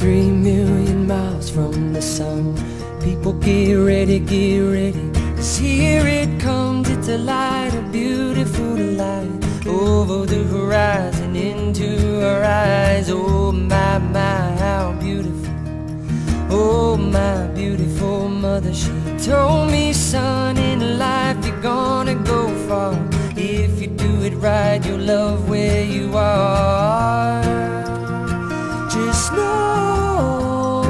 93 million miles from the sun. People get ready, 'cause here it comes. It's a light, a beautiful light, over the horizon, into our eyes. Oh my, how beautiful. Oh my beautiful mother, she told me, son, in life you're gonna go far. If you do it right, you'll love where you are. Just know,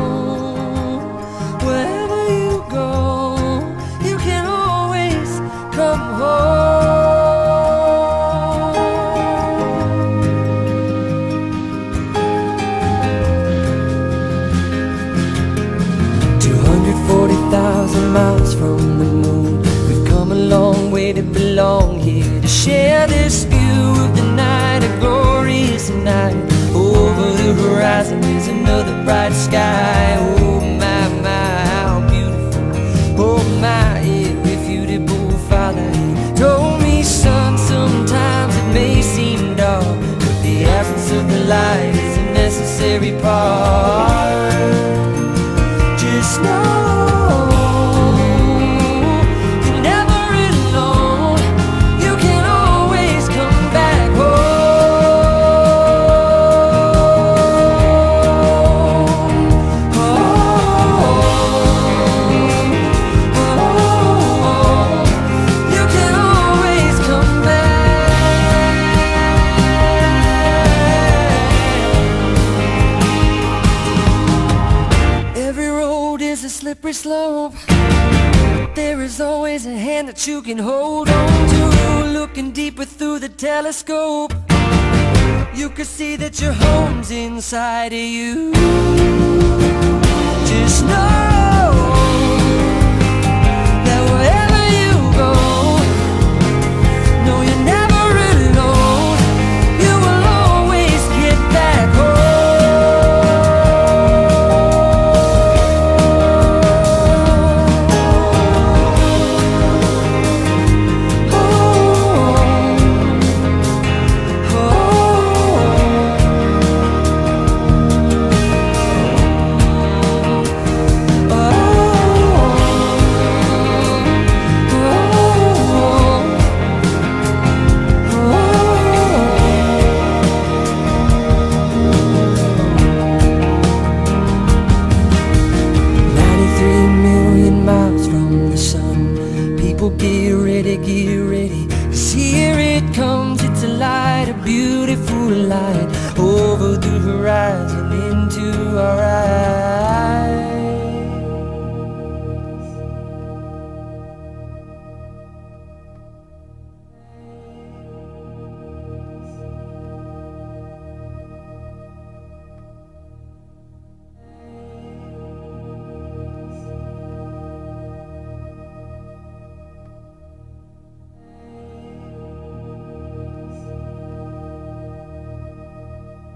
wherever you go, you can always come home. 240,000 miles from the moon, we've come a long way to belong here, to share this view of the night, a glorious night. Over the horizon is another bright sky. Oh my, how beautiful. Oh my, irrefutable Father, he told me, son, sometimes it may seem dark, but the absence of the light is a necessary part. Just know slippery slope. There is always a hand that you can hold on to. Looking deeper through the telescope, you can see that your home's inside of you. Just know that wherever you go, no, you're never alone. You will always get back home. Get ready, 'cause here it comes. It's a light, a beautiful light, over the horizon, into our eyes.